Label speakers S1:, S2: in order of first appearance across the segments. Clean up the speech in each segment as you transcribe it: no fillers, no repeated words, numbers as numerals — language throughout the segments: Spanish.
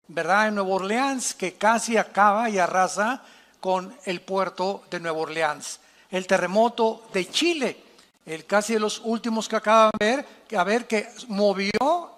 S1: ¿verdad? En Nueva Orleans, que casi acaba y arrasa con el puerto de Nueva Orleans. El terremoto de Chile, el casi de los últimos que acaban de ver, que movió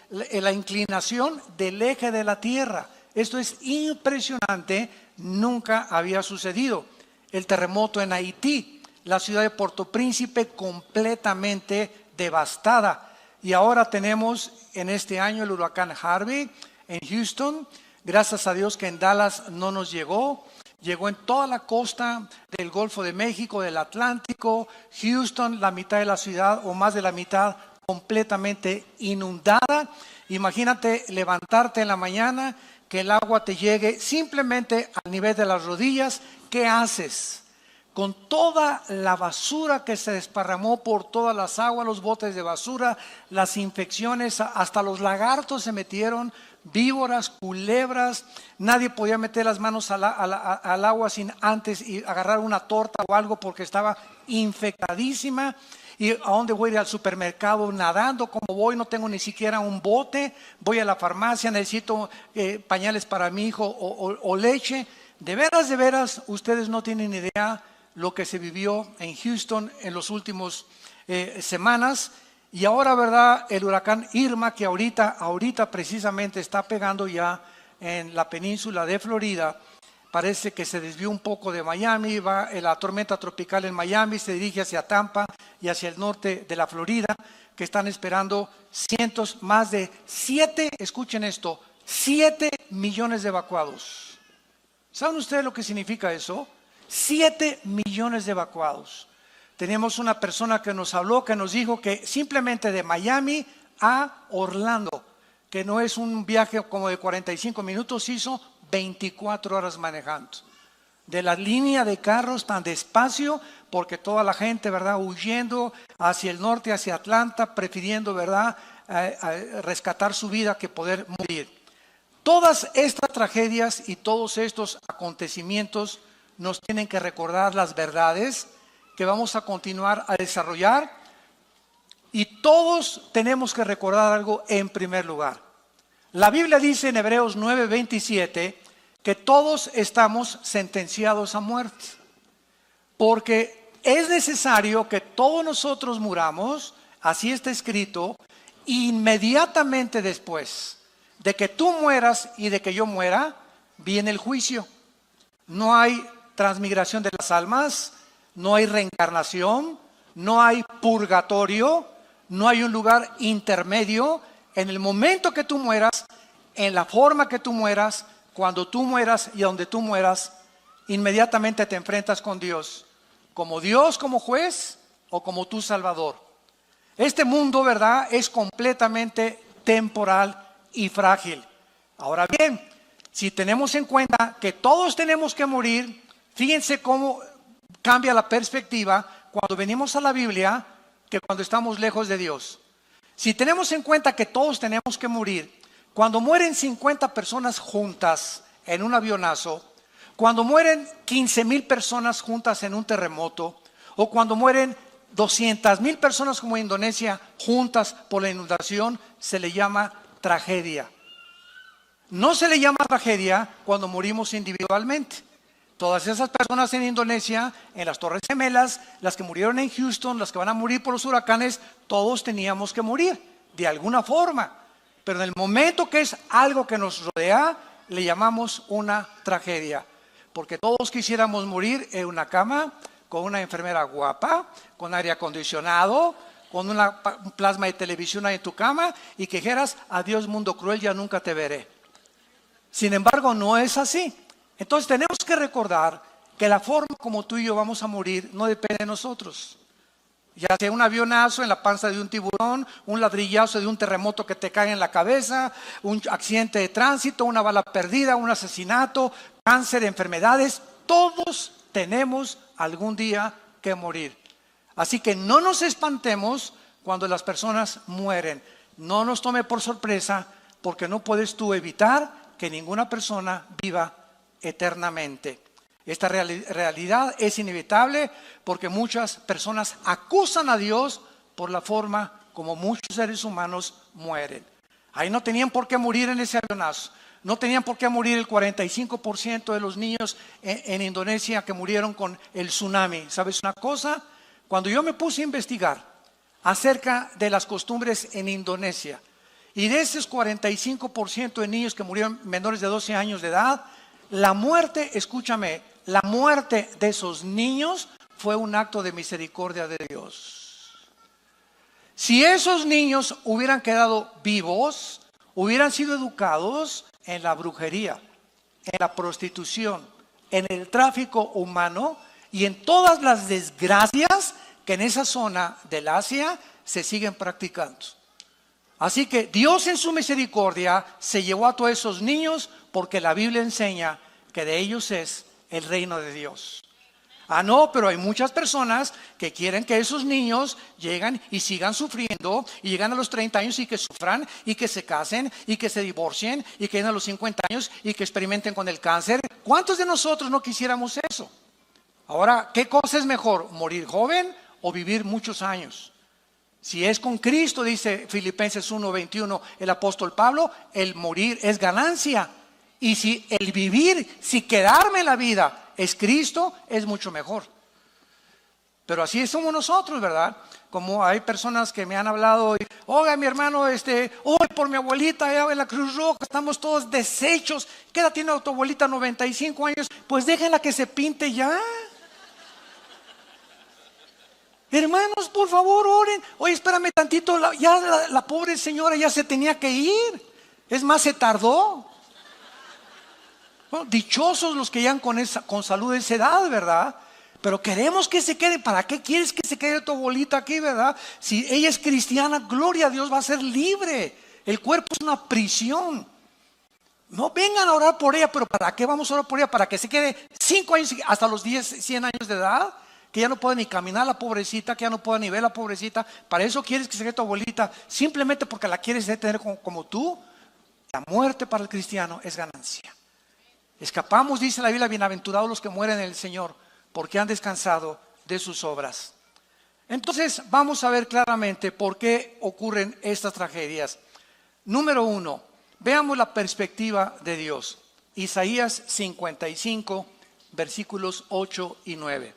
S1: la inclinación del eje de la Tierra. Esto es impresionante, nunca había sucedido. El terremoto en Haití, la ciudad de Puerto Príncipe completamente devastada. Y ahora tenemos en este año el huracán Harvey en Houston. Gracias a Dios que en Dallas no nos llegó. Llegó en toda la costa del Golfo de México, del Atlántico. Houston, la mitad de la ciudad o más de la mitad completamente inundada. Imagínate levantarte en la mañana, que el agua te llegue simplemente al nivel de las rodillas. ¿Qué haces? Con toda la basura que se desparramó por todas las aguas, los botes de basura, las infecciones, hasta los lagartos se metieron, víboras, culebras. Nadie podía meter las manos al agua sin antes y agarrar una torta o algo porque estaba infectadísima. ¿Y a dónde voy a ir? Al supermercado nadando? Como voy, no tengo ni siquiera un bote. Voy a la farmacia, necesito pañales para mi hijo o leche. De veras, ustedes no tienen idea lo que se vivió en Houston en los últimos semanas. Y ahora, ¿verdad? El huracán Irma, que ahorita precisamente está pegando ya en la península de Florida. Parece que se desvió un poco de Miami, va la tormenta tropical en Miami, se dirige hacia Tampa y hacia el norte de la Florida, que están esperando más de 7, escuchen esto, 7 millones de evacuados. ¿Saben ustedes lo que significa eso? 7 millones de evacuados. Tenemos una persona que nos habló, que nos dijo que simplemente de Miami a Orlando, que no es un viaje como de 45 minutos, hizo 24 horas manejando. De la línea de carros tan despacio, porque toda la gente, ¿verdad?, huyendo hacia el norte, hacia Atlanta, prefiriendo, ¿verdad?, rescatar su vida que poder morir. Todas estas tragedias y todos estos acontecimientos nos tienen que recordar las verdades que vamos a continuar a desarrollar, y todos tenemos que recordar algo en primer lugar. La Biblia dice en Hebreos 9:27 que todos estamos sentenciados a muerte, porque es necesario que todos nosotros muramos, así está escrito, inmediatamente después de que tú mueras y de que yo muera, viene el juicio. No hay transmigración de las almas, no hay reencarnación, no hay purgatorio, no hay un lugar intermedio. En el momento que tú mueras, en la forma que tú mueras, cuando tú mueras y donde tú mueras, inmediatamente te enfrentas con Dios, como juez o como tu Salvador. Este mundo, ¿verdad?, es completamente temporal y frágil. Ahora bien, si tenemos en cuenta que todos tenemos que morir, fíjense cómo cambia la perspectiva cuando venimos a la Biblia que cuando estamos lejos de Dios. Si tenemos en cuenta que todos tenemos que morir, cuando mueren 50 personas juntas en un avionazo, cuando mueren 15,000 personas juntas en un terremoto, o cuando mueren 200,000 personas como en Indonesia juntas por la inundación, se le llama tragedia. No se le llama tragedia cuando morimos individualmente. Todas esas personas en Indonesia, en las Torres Gemelas, las que murieron en Houston, las que van a morir por los huracanes, todos teníamos que morir de alguna forma. Pero en el momento que es algo que nos rodea, le llamamos una tragedia. Porque todos quisiéramos morir en una cama, con una enfermera guapa, con aire acondicionado, con un plasma de televisión ahí en tu cama, y que dijeras: adiós mundo cruel, ya nunca te veré. Sin embargo, no es así. Entonces tenemos que recordar que la forma como tú y yo vamos a morir no depende de nosotros. Ya sea un avionazo en la panza de un tiburón, un ladrillazo de un terremoto que te cae en la cabeza, un accidente de tránsito, una bala perdida, un asesinato, cáncer, enfermedades. Todos tenemos algún día que morir. Así que no nos espantemos cuando las personas mueren. No nos tome por sorpresa, porque no puedes tú evitar que ninguna persona viva eternamente. Esta realidad es inevitable porque muchas personas acusan a Dios por la forma como muchos seres humanos mueren. Ahí no tenían por qué morir en ese avionazo. No tenían por qué morir el 45% de los niños en Indonesia que murieron con el tsunami. ¿Sabes una cosa? Cuando yo me puse a investigar acerca de las costumbres en Indonesia, y de esos 45% de niños que murieron menores de 12 años de edad, la muerte, escúchame, la muerte de esos niños fue un acto de misericordia de Dios. Si esos niños hubieran quedado vivos, hubieran sido educados en la brujería, en la prostitución, en el tráfico humano y en todas las desgracias que en esa zona del Asia se siguen practicando. Así que Dios en su misericordia se llevó a todos esos niños, porque la Biblia enseña que de ellos es el reino de Dios. No, pero hay muchas personas que quieren que esos niños lleguen y sigan sufriendo, y llegan a los 30 años y que sufran, y que se casen, y que se divorcien, y que lleguen a los 50 años y que experimenten con el cáncer. ¿Cuántos de nosotros no quisiéramos eso? Ahora, ¿qué cosa es mejor? ¿Morir joven o vivir muchos años? Si es con Cristo, dice Filipenses 1:21 el apóstol Pablo, el morir es ganancia. Y si el vivir, si quedarme en la vida es Cristo, es mucho mejor. Pero así somos nosotros, ¿verdad? Como hay personas que me han hablado, oiga, mi hermano, hoy por mi abuelita allá en la Cruz Roja, estamos todos deshechos. ¿Qué edad tiene tu abuelita? 95 años. Pues déjenla que se pinte ya. Hermanos, por favor, oren. Oye, espérame tantito, la pobre señora ya se tenía que ir. Es más, se tardó. Bueno, dichosos los que llegan con salud de esa edad, ¿verdad? Pero queremos que se quede. ¿Para qué quieres que se quede tu abuelita aquí, verdad? Si ella es cristiana, gloria a Dios, va a ser libre. El cuerpo es una prisión. No vengan a orar por ella, pero ¿para qué vamos a orar por ella? ¿Para que se quede 5 años, hasta los 10, 100 años de edad? Que ya no puede ni caminar la pobrecita, que ya no puede ni ver la pobrecita. ¿Para eso quieres que se quede tu abuelita? Simplemente porque la quieres tener como tú. La muerte para el cristiano es ganancia. Escapamos, dice la Biblia, bienaventurados los que mueren en el Señor, porque han descansado de sus obras. Entonces vamos a ver claramente por qué ocurren estas tragedias. Número 1, veamos la perspectiva de Dios. Isaías 55, versículos 8 y 9.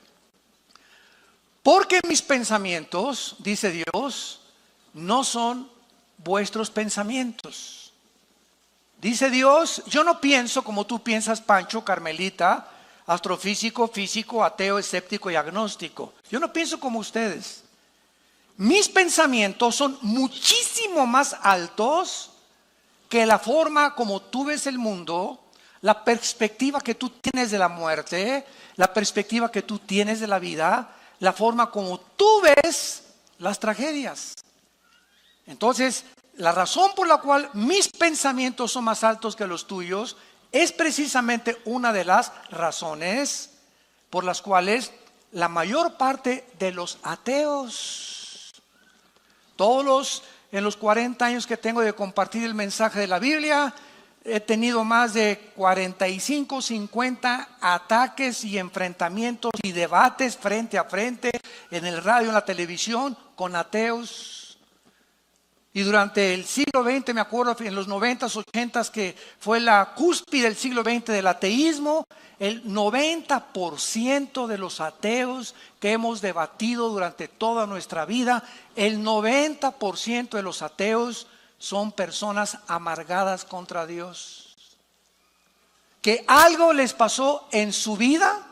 S1: Porque mis pensamientos, dice Dios, no son vuestros pensamientos. Dice Dios, yo no pienso como tú piensas, Pancho, Carmelita, astrofísico, físico, ateo, escéptico y agnóstico. Yo no pienso como ustedes. Mis pensamientos son muchísimo más altos que la forma como tú ves el mundo, la perspectiva que tú tienes de la muerte, la perspectiva que tú tienes de la vida, la forma como tú ves las tragedias. Entonces, la razón por la cual mis pensamientos son más altos que los tuyos es precisamente una de las razones por las cuales la mayor parte de los ateos, en los 40 años que tengo de compartir el mensaje de la Biblia, he tenido más de 45, 50 ataques y enfrentamientos y debates frente a frente en el radio, en la televisión, con ateos. Y durante el siglo XX, me acuerdo en los 90s, 80s, que fue la cúspide del siglo XX del ateísmo, el 90% de los ateos que hemos debatido durante toda nuestra vida, el 90% de los ateos son personas amargadas contra Dios. Que algo les pasó en su vida,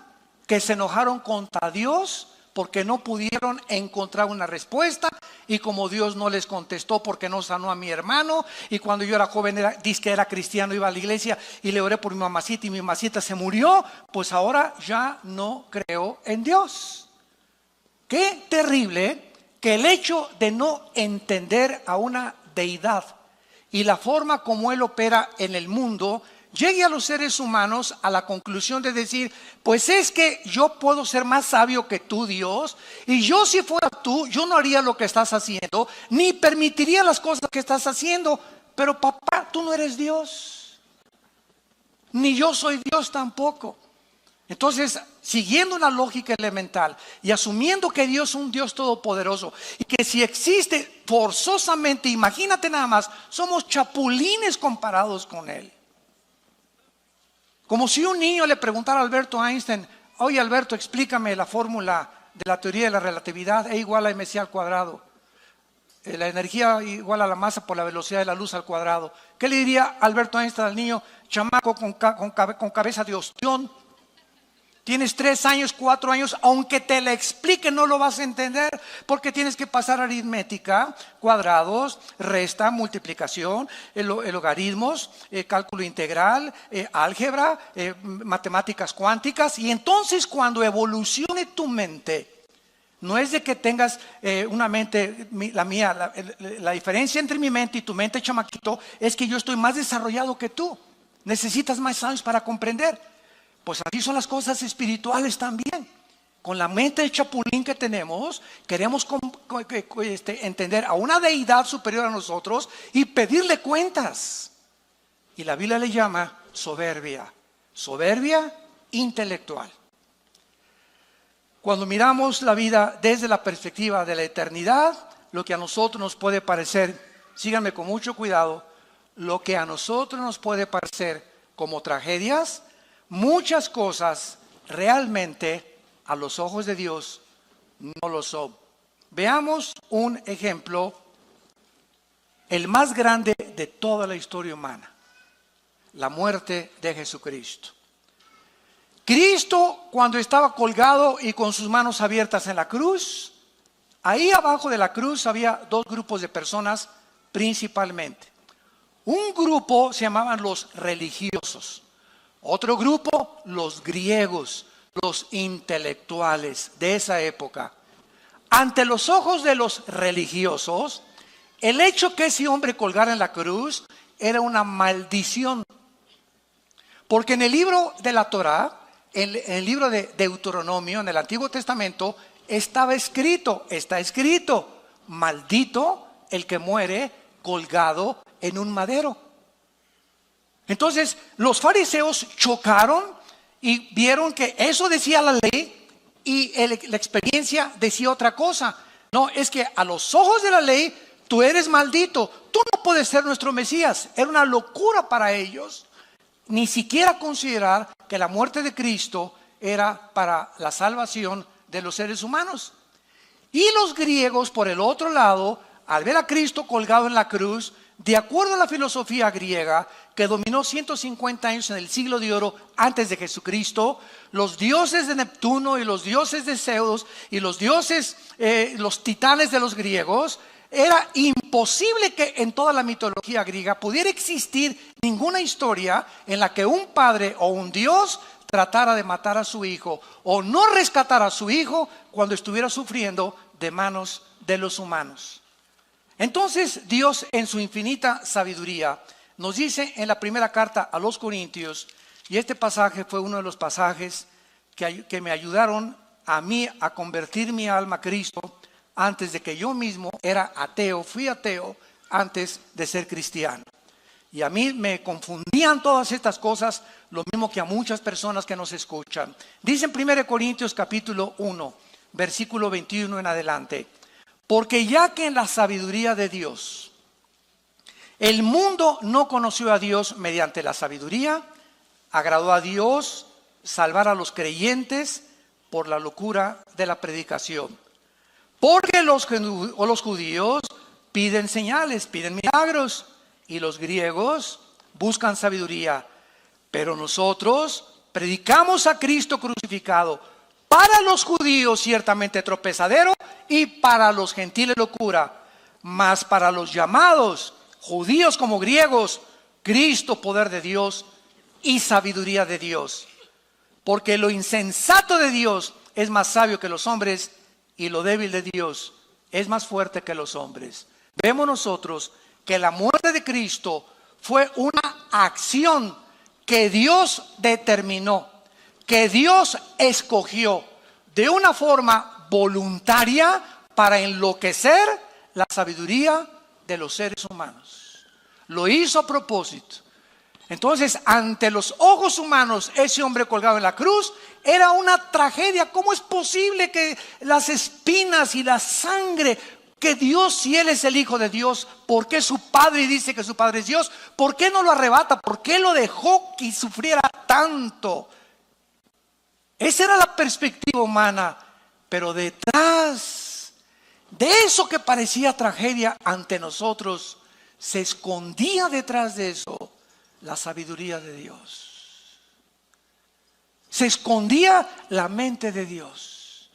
S1: que se enojaron contra Dios porque no pudieron encontrar una respuesta, y como Dios no les contestó porque no sanó a mi hermano, y cuando yo era joven dice que era cristiano, iba a la iglesia y le oré por mi mamacita y mi mamacita se murió, pues ahora ya no creo en Dios. Qué terrible que el hecho de no entender a una deidad y la forma como Él opera en el mundo llegue a los seres humanos a la conclusión de decir, pues es que yo puedo ser más sabio que tú, Dios, y yo si fuera tú, yo no haría lo que estás haciendo, ni permitiría las cosas que estás haciendo. Pero papá, tú no eres Dios, ni yo soy Dios tampoco. Entonces, siguiendo una lógica elemental y asumiendo que Dios es un Dios todopoderoso y que si existe forzosamente, imagínate nada más, somos chapulines comparados con Él. Como si un niño le preguntara a Alberto Einstein: oye Alberto, explícame la fórmula de la teoría de la relatividad, E igual a mc al cuadrado. La energía igual a la masa por la velocidad de la luz al cuadrado. ¿Qué le diría Alberto Einstein al niño? Chamaco con cabeza de ostión. Tienes 3 años, 4 años, aunque te la explique no lo vas a entender, porque tienes que pasar aritmética, cuadrados, resta, multiplicación, logaritmos, cálculo integral, álgebra, matemáticas cuánticas. Y entonces cuando evolucione tu mente, no es de que tengas una mente, la mía, la diferencia entre mi mente y tu mente, chamaquito, es que yo estoy más desarrollado que tú. Necesitas más años para comprender. Pues así son las cosas espirituales también. Con la mente de chapulín que tenemos, queremos entender a una deidad superior a nosotros y pedirle cuentas. Y la Biblia le llama soberbia, soberbia intelectual. Cuando miramos la vida desde la perspectiva de la eternidad, lo que a nosotros nos puede parecer, síganme con mucho cuidado, lo que a nosotros nos puede parecer como tragedias, muchas cosas realmente a los ojos de Dios no lo son. Veamos un ejemplo, el más grande de toda la historia humana: la muerte de Jesucristo. Cristo, cuando estaba colgado y con sus manos abiertas en la cruz, ahí abajo de la cruz había 2 grupos de personas principalmente. Un grupo se llamaban los religiosos. Otro grupo, los griegos, los intelectuales de esa época. Ante los ojos de los religiosos, el hecho que ese hombre colgara en la cruz era una maldición. Porque en el libro de la Torá, en el libro de Deuteronomio, en el Antiguo Testamento, está escrito, maldito el que muere colgado en un madero. Entonces los fariseos chocaron y vieron que eso decía la ley y la experiencia decía otra cosa. No, es que a los ojos de la ley tú eres maldito, tú no puedes ser nuestro Mesías. Era una locura para ellos ni siquiera considerar que la muerte de Cristo era para la salvación de los seres humanos. Y los griegos, por el otro lado, al ver a Cristo colgado en la cruz, de acuerdo a la filosofía griega que dominó 150 años en el siglo de oro antes de Jesucristo, los dioses de Neptuno y los dioses de Zeus y los dioses, los titanes de los griegos, era imposible que en toda la mitología griega pudiera existir ninguna historia en la que un padre o un dios tratara de matar a su hijo o no rescatar a su hijo cuando estuviera sufriendo de manos de los humanos. Entonces Dios, en su infinita sabiduría, nos dice en la primera carta a los Corintios, y este pasaje fue uno de los pasajes que me ayudaron a mí a convertir mi alma a Cristo antes de que yo mismo era ateo. Fui ateo antes de ser cristiano. Y a mí me confundían todas estas cosas, lo mismo que a muchas personas que nos escuchan. Dice en 1 Corintios capítulo 1, versículo 21 en adelante: porque ya que en la sabiduría de Dios, el mundo no conoció a Dios mediante la sabiduría, agradó a Dios salvar a los creyentes por la locura de la predicación. Porque los judíos piden señales, piden milagros, y los griegos buscan sabiduría. Pero nosotros predicamos a Cristo crucificado, para los judíos ciertamente tropezadero y para los gentiles locura, mas para los llamados, judíos como griegos, Cristo poder de Dios y sabiduría de Dios. Porque lo insensato de Dios es más sabio que los hombres, y lo débil de Dios es más fuerte que los hombres. Vemos nosotros que la muerte de Cristo fue una acción que Dios determinó, que Dios escogió de una forma voluntaria para enloquecer la sabiduría de los seres humanos. Lo hizo a propósito. Entonces, ante los ojos humanos, ese hombre colgado en la cruz era una tragedia. ¿Cómo es posible que las espinas y la sangre que Dios, si Él es el Hijo de Dios, ¿por qué su Padre dice que su Padre es Dios? ¿Por qué no lo arrebata? ¿Por qué lo dejó que sufriera tanto? Esa era la perspectiva humana, pero detrás de eso que parecía tragedia ante nosotros, se escondía detrás de eso la sabiduría de Dios. Se escondía la mente de Dios.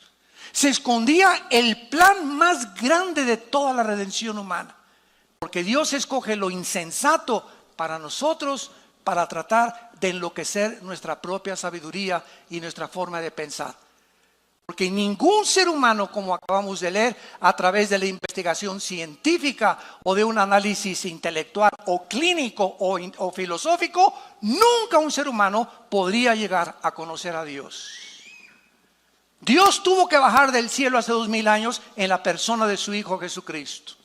S1: Se escondía el plan más grande de toda la redención humana. Porque Dios escoge lo insensato para nosotros, para tratar de enloquecer nuestra propia sabiduría y nuestra forma de pensar. Porque ningún ser humano, como acabamos de leer, a través de la investigación científica o de un análisis intelectual o clínico o filosófico, nunca un ser humano podría llegar a conocer a Dios. Dios tuvo que bajar del cielo hace 2000 años en la persona de su Hijo Jesucristo.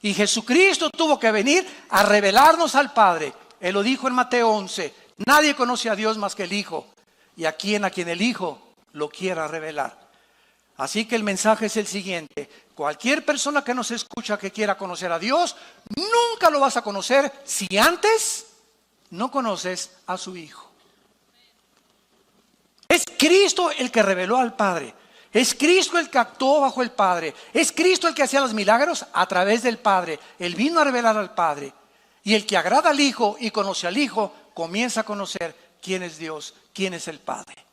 S1: Y Jesucristo tuvo que venir a revelarnos al Padre. Él lo dijo en Mateo 11, nadie conoce a Dios más que el Hijo, y a quien el Hijo lo quiera revelar. Así que el mensaje es el siguiente: cualquier persona que nos escucha que quiera conocer a Dios, nunca lo vas a conocer si antes no conoces a su Hijo. Es Cristo el que reveló al Padre. Es Cristo el que actuó bajo el Padre. Es Cristo el que hacía los milagros a través del Padre. Él vino a revelar al Padre. Y el que agrada al Hijo y conoce al Hijo, comienza a conocer quién es Dios, quién es el Padre.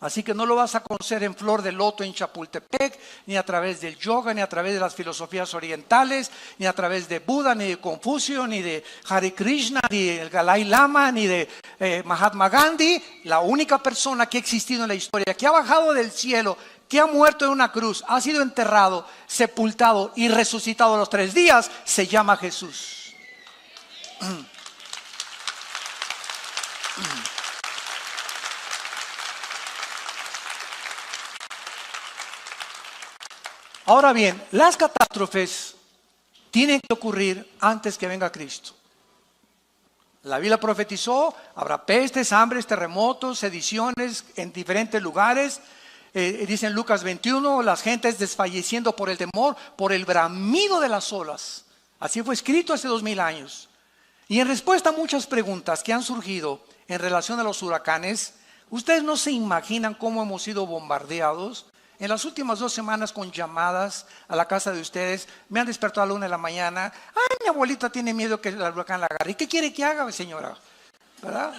S1: Así que no lo vas a conocer en flor de loto en Chapultepec, ni a través del yoga, ni a través de las filosofías orientales, ni a través de Buda, ni de Confucio, ni de Hare Krishna, ni del Dalai Lama, ni de Mahatma Gandhi. La única persona que ha existido en la historia, que ha bajado del cielo, que ha muerto en una cruz, ha sido enterrado, sepultado y resucitado a los 3 días, se llama Jesús. Ahora bien, las catástrofes tienen que ocurrir antes que venga Cristo. La Biblia profetizó, habrá pestes, hambres, terremotos, sediciones en diferentes lugares. Dice en Lucas 21, las gentes desfalleciendo por el temor, por el bramido de las olas. Así fue escrito hace 2000 años. Y en respuesta a muchas preguntas que han surgido en relación a los huracanes, ustedes no se imaginan cómo hemos sido bombardeados. En las últimas 2 semanas con llamadas a la casa de ustedes, me han despertado a la 1 de la mañana. Ay, mi abuelita tiene miedo que el huracán la agarre. ¿Y qué quiere que haga, señora? ¿Verdad?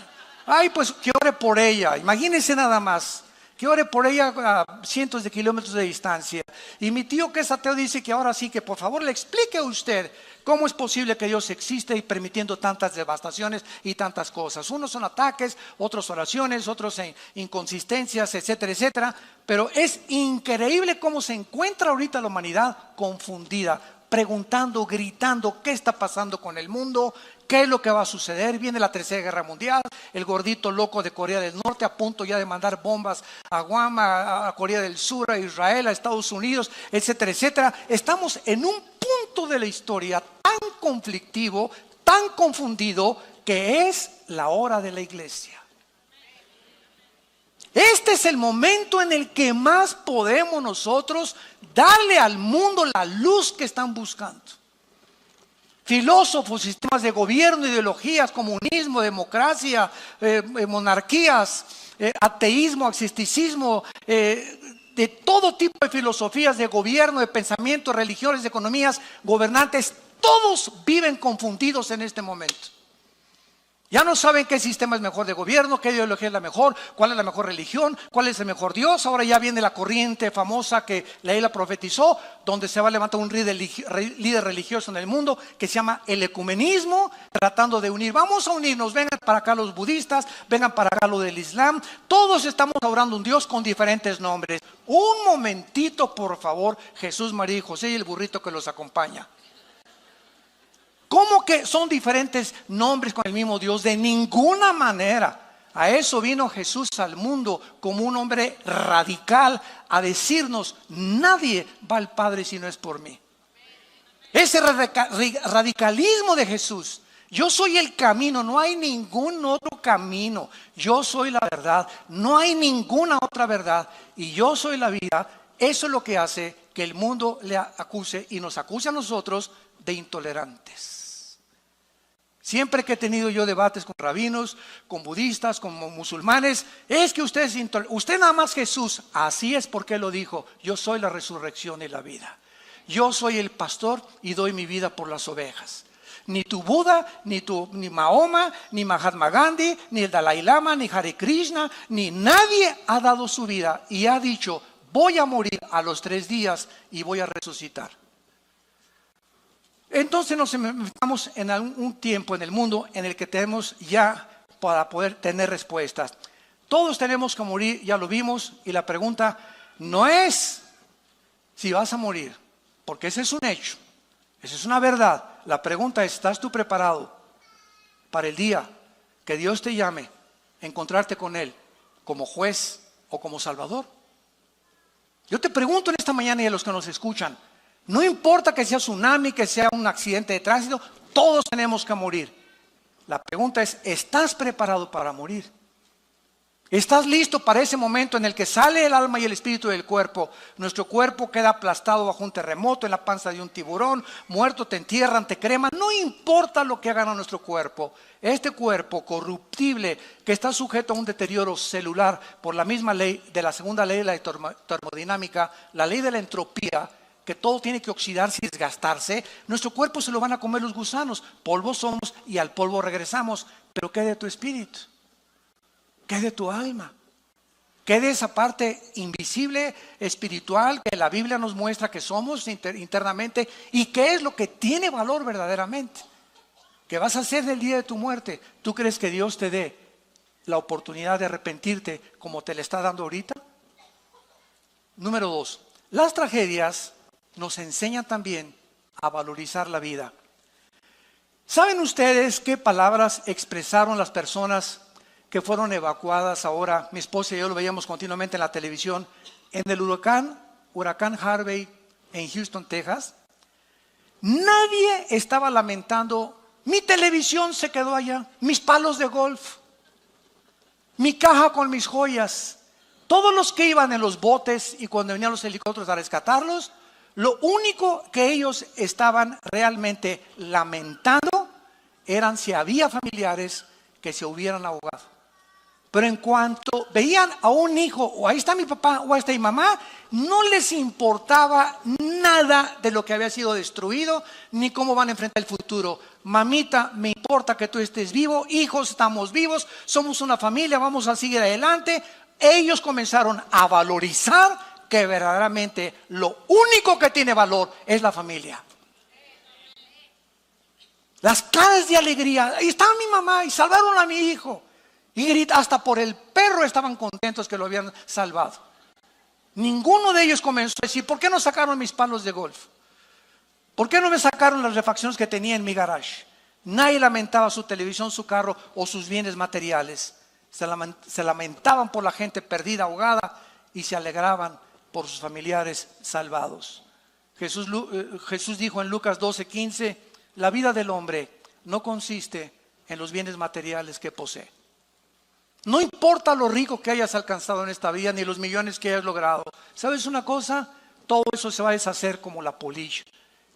S1: Ay, pues que ore por ella. Imagínense nada más. Que ore por ella a cientos de kilómetros de distancia. Y mi tío que es ateo dice que ahora sí que por favor le explique a usted cómo es posible que Dios existe y permitiendo tantas devastaciones y tantas cosas. Unos son ataques, otros oraciones, otros inconsistencias, etcétera, etcétera. Pero es increíble cómo se encuentra ahorita la humanidad confundida, preguntando, gritando, ¿qué está pasando con el mundo? ¿Qué es lo que va a suceder? Viene la Tercera Guerra Mundial, el gordito loco de Corea del Norte a punto ya de mandar bombas a Guam, a Corea del Sur, a Israel, a Estados Unidos, etcétera, etcétera. Estamos en un punto de la historia tan conflictivo, tan confundido, que es la hora de la iglesia. Este es el momento en el que más podemos nosotros darle al mundo la luz que están buscando. Filósofos, sistemas de gobierno, ideologías, comunismo, democracia, monarquías, ateísmo, agnosticismo, de todo tipo de filosofías de gobierno, de pensamiento, religiones, economías, gobernantes, todos viven confundidos en este momento. Ya no saben qué sistema es mejor de gobierno, qué ideología es la mejor, cuál es la mejor religión, cuál es el mejor Dios. Ahora ya viene la corriente famosa que la Biblia profetizó, donde se va a levantar un líder religioso en el mundo que se llama el ecumenismo, tratando de unir. Vamos a unirnos, vengan para acá los budistas, vengan para acá los del Islam. Todos estamos adorando un Dios con diferentes nombres. Un momentito, por favor, Jesús, María y José y el burrito que los acompaña. ¿Cómo que son diferentes nombres con el mismo Dios? De ninguna manera. A eso vino Jesús al mundo como un hombre radical a decirnos: nadie va al Padre si no es por mí. Ese radicalismo de Jesús: yo soy el camino, no hay ningún otro camino. Yo soy la verdad, no hay ninguna otra verdad. Y yo soy la vida. Eso es lo que hace que el mundo le acuse y nos acuse a nosotros de intolerantes. Siempre que he tenido yo debates con rabinos, con budistas, con musulmanes, es que usted es intolerante. Usted nada más Jesús. Así es porque Él lo dijo. Yo soy la resurrección y la vida. Yo soy el pastor y doy mi vida por las ovejas. Ni tu Buda, ni Mahoma, ni Mahatma Gandhi, ni el Dalai Lama, ni Hare Krishna, ni nadie ha dado su vida y ha dicho, voy a morir a los 3 días y voy a resucitar. Entonces nos estamos en un tiempo en el mundo en el que tenemos ya para poder tener respuestas. Todos tenemos que morir, ya lo vimos, y la pregunta no es si vas a morir, porque ese es un hecho, esa es una verdad. La pregunta es, ¿estás tú preparado para el día que Dios te llame a encontrarte con Él como juez o como salvador? Yo te pregunto en esta mañana y a los que nos escuchan, no importa que sea tsunami, que sea un accidente de tránsito, todos tenemos que morir. La pregunta es, ¿estás preparado para morir? ¿Estás listo para ese momento en el que sale el alma y el espíritu del cuerpo? Nuestro cuerpo queda aplastado bajo un terremoto, en la panza de un tiburón, muerto, te entierran, te creman. No importa lo que hagan a nuestro cuerpo. Este cuerpo corruptible que está sujeto a un deterioro celular por la misma ley de la segunda ley de la termodinámica, la ley de la entropía, que todo tiene que oxidarse y desgastarse, nuestro cuerpo se lo van a comer los gusanos. Polvo somos y al polvo regresamos. Pero ¿qué de tu espíritu? ¿Qué de tu alma? ¿Qué de esa parte invisible, espiritual, que la Biblia nos muestra que somos internamente? ¿Y qué es lo que tiene valor verdaderamente? ¿Qué vas a hacer del día de tu muerte? ¿Tú crees que Dios te dé la oportunidad de arrepentirte como te le está dando ahorita? Número 2. Las tragedias nos enseñan también a valorizar la vida. ¿Saben ustedes qué palabras expresaron las personas que fueron evacuadas ahora? Mi esposa y yo lo veíamos continuamente en la televisión, en el huracán Harvey en Houston, Texas. Nadie estaba lamentando, mi televisión se quedó allá, mis palos de golf, mi caja con mis joyas. Todos los que iban en los botes y cuando venían los helicópteros a rescatarlos, lo único que ellos estaban realmente lamentando eran si había familiares que se hubieran ahogado. Pero en cuanto veían a un hijo, o ahí está mi papá, o ahí está mi mamá, no les importaba nada de lo que había sido destruido, ni cómo van a enfrentar el futuro. Mamita, me importa que tú estés vivo, hijos, estamos vivos, somos una familia, vamos a seguir adelante. Ellos comenzaron a valorizar que verdaderamente lo único que tiene valor es la familia. Las caras de alegría, ahí está mi mamá y salvaron a mi hijo. Y grita, hasta por el perro estaban contentos que lo habían salvado. Ninguno de ellos comenzó a decir, ¿por qué no sacaron mis palos de golf? ¿Por qué no me sacaron las refacciones que tenía en mi garage? Nadie lamentaba su televisión, su carro o sus bienes materiales. Se lamentaban por la gente perdida, ahogada, y se alegraban por sus familiares salvados. Jesús dijo en Lucas 12:15, la vida del hombre no consiste en los bienes materiales que posee. No importa lo rico que hayas alcanzado en esta vida, ni los millones que hayas logrado. ¿Sabes una cosa? Todo eso se va a deshacer como la polilla.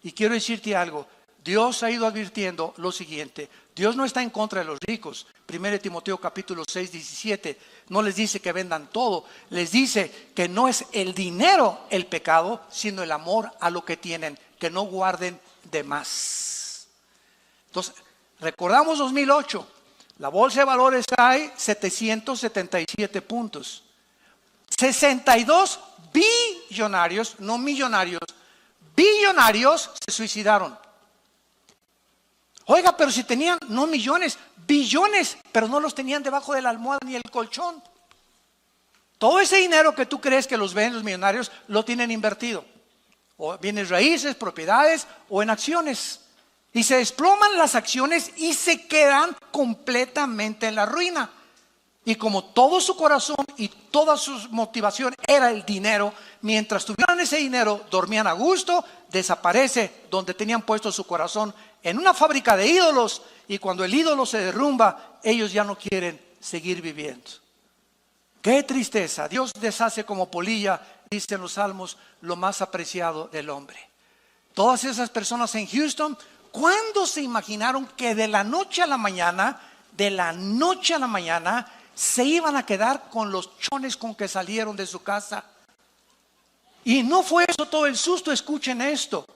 S1: Y quiero decirte algo, Dios ha ido advirtiendo lo siguiente, Dios no está en contra de los ricos. 1 Timoteo capítulo 6:17, no les dice que vendan todo, les dice que no es el dinero el pecado, sino el amor a lo que tienen, que no guarden de más. Entonces, recordamos 2008, la bolsa de valores hay 777 puntos. 62 billonarios, no millonarios, billonarios se suicidaron. Oiga, pero si tenían, no millones, billones, pero no los tenían debajo de la almohada ni el colchón. Todo ese dinero que tú crees que los ven los millonarios, lo tienen invertido. O bienes raíces, propiedades o en acciones. Y se desploman las acciones y se quedan completamente en la ruina. Y como todo su corazón y toda su motivación era el dinero, mientras tuvieran ese dinero, dormían a gusto, desaparece donde tenían puesto su corazón en una fábrica de ídolos. Y cuando el ídolo se derrumba, ellos ya no quieren seguir viviendo. Qué tristeza, Dios deshace como polilla dicen los salmos, lo más apreciado del hombre. Todas esas personas en Houston, ¿cuándo se imaginaron que de la noche a la mañana, se iban a quedar con los chones con que salieron de su casa? Y no fue eso todo el susto. Escuchen esto.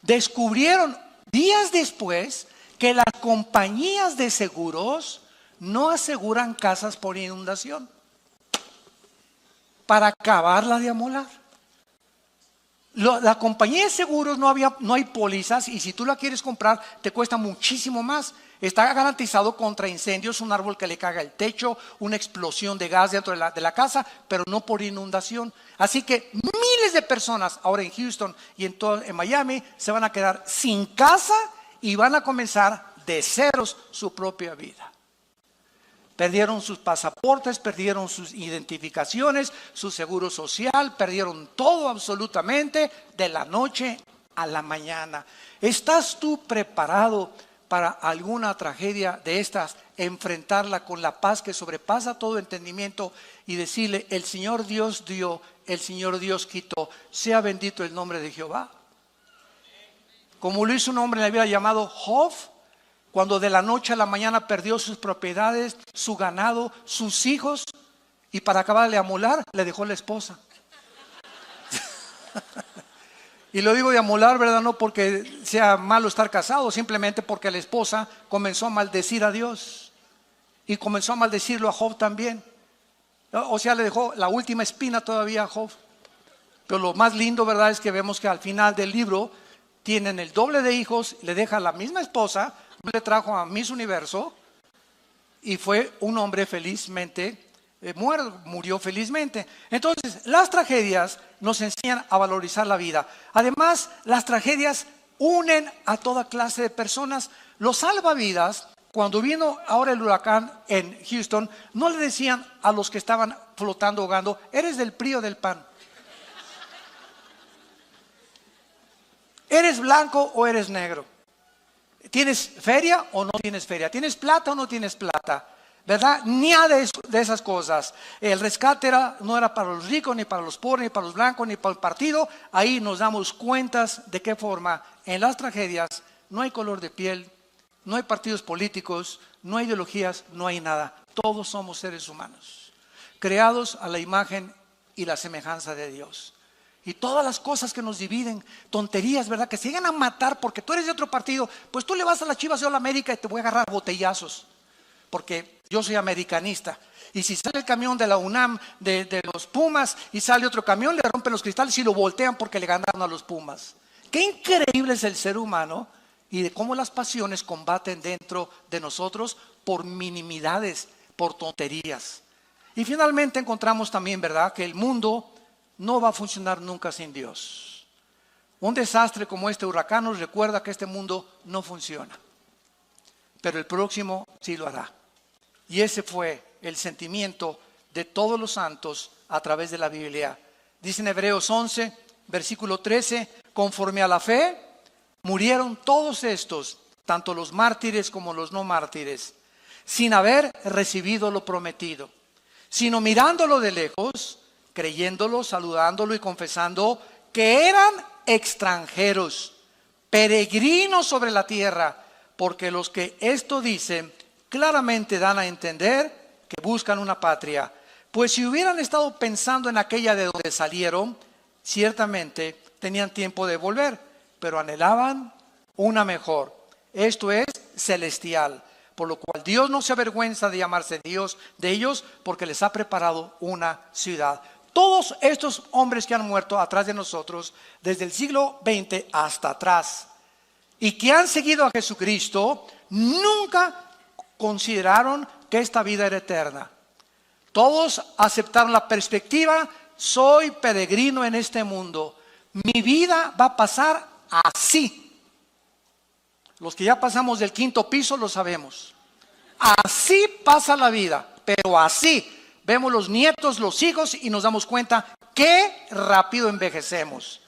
S1: Descubrieron días después que las compañías de seguros no aseguran casas por inundación para acabarla de amolar. La compañía de seguros no hay pólizas, y si tú la quieres comprar te cuesta muchísimo más. Está garantizado contra incendios, un árbol que le caga el techo, una explosión de gas dentro de la casa, pero no por inundación. Así que miles de personas ahora en Houston y en Miami se van a quedar sin casa y van a comenzar de ceros su propia vida. Perdieron sus pasaportes, perdieron sus identificaciones, su seguro social, perdieron todo absolutamente de la noche a la mañana. ¿Estás tú preparado para alguna tragedia de estas? Enfrentarla con la paz que sobrepasa todo entendimiento y decirle: el Señor Dios dio, el Señor Dios quitó, sea bendito el nombre de Jehová. Como lo hizo un hombre en la Biblia llamado Job, cuando de la noche a la mañana perdió sus propiedades, su ganado, sus hijos, y para acabar de amolar le dejó la esposa. Y lo digo de amolar, ¿verdad? No porque sea malo estar casado, simplemente porque la esposa comenzó a maldecir a Dios y comenzó a maldecirlo a Job también. O sea, le dejó la última espina todavía a Job. Pero lo más lindo, ¿verdad?, es que vemos que al final del libro tienen el doble de hijos, le deja la misma esposa, le trajo a Miss Universo y fue un hombre felizmente murió felizmente. Entonces, las tragedias nos enseñan a valorizar la vida. Además, las tragedias unen a toda clase de personas. Los salvavidas, cuando vino ahora el huracán en Houston, no le decían a los que estaban flotando, ahogando: ¿eres del PRI o del PAN? ¿Eres blanco o eres negro? ¿Tienes feria o no tienes feria? ¿Tienes plata o no tienes plata? ¿Verdad? Ni de esas cosas. El rescate no era para los ricos, ni para los pobres, ni para los blancos, ni para el partido. Ahí nos damos cuentas de qué forma en las tragedias no hay color de piel, no hay partidos políticos, no hay ideologías, no hay nada. Todos somos seres humanos, creados a la imagen y la semejanza de Dios. Y todas las cosas que nos dividen, tonterías, ¿verdad?, que se llegan a matar porque tú eres de otro partido. Pues tú le vas a las Chivas, yo a la América, y te voy a agarrar botellazos, porque yo soy americanista. Y si sale el camión de la UNAM de los Pumas y sale otro camión, le rompen los cristales y lo voltean porque le ganaron a los Pumas. Qué increíble es el ser humano y de cómo las pasiones combaten dentro de nosotros por minimidades, por tonterías. Y finalmente encontramos también, ¿verdad?, que el mundo no va a funcionar nunca sin Dios. Un desastre como este huracán nos recuerda que este mundo no funciona, pero el próximo sí lo hará. Y ese fue el sentimiento de todos los santos a través de la Biblia. Dice en Hebreos 11, versículo 13: conforme a la fe murieron todos estos, tanto los mártires como los no mártires, sin haber recibido lo prometido, sino mirándolo de lejos, creyéndolo, saludándolo y confesando que eran extranjeros, peregrinos sobre la tierra, porque los que esto dicen claramente dan a entender que buscan una patria. Pues si hubieran estado pensando en aquella de donde salieron, ciertamente tenían tiempo de volver, pero anhelaban una mejor, esto es, celestial. Por lo cual Dios no se avergüenza de llamarse Dios de ellos, porque les ha preparado una ciudad. Todos estos hombres que han muerto atrás de nosotros, desde el siglo XX hasta atrás, y que han seguido a Jesucristo, nunca consideraron que esta vida era eterna. Todos aceptaron la perspectiva: soy peregrino en este mundo, mi vida va a pasar así. Los que ya pasamos del 5º piso lo sabemos. Así pasa la vida, pero así. Vemos los nietos, los hijos, y nos damos cuenta qué rápido envejecemos.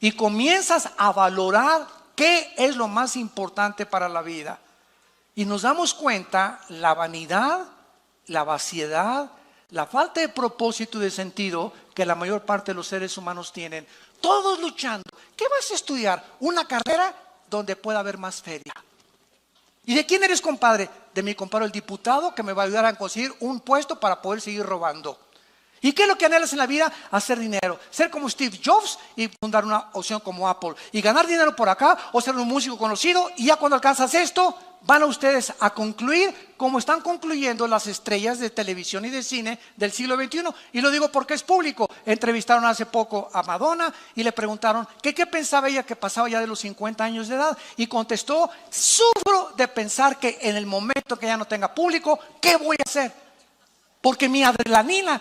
S1: Y comienzas a valorar qué es lo más importante para la vida. Y nos damos cuenta la vanidad, la vaciedad, la falta de propósito y de sentido que la mayor parte de los seres humanos tienen. Todos luchando. ¿Qué vas a estudiar? Una carrera donde pueda haber más feria. ¿Y de quién eres compadre? De mi compadre el diputado, que me va a ayudar a conseguir un puesto para poder seguir robando. ¿Y qué es lo que anhelas en la vida? Hacer dinero, ser como Steve Jobs y fundar una opción como Apple y ganar dinero por acá, o ser un músico conocido. Y ya cuando alcanzas esto, van a ustedes a concluir como están concluyendo las estrellas de televisión y de cine del siglo XXI. Y lo digo porque es público. Entrevistaron hace poco a Madonna y le preguntaron que qué pensaba ella que pasaba ya de los 50 años de edad, y contestó: sufro de pensar que en el momento que ya no tenga público, ¿qué voy a hacer? Porque mi adrenalina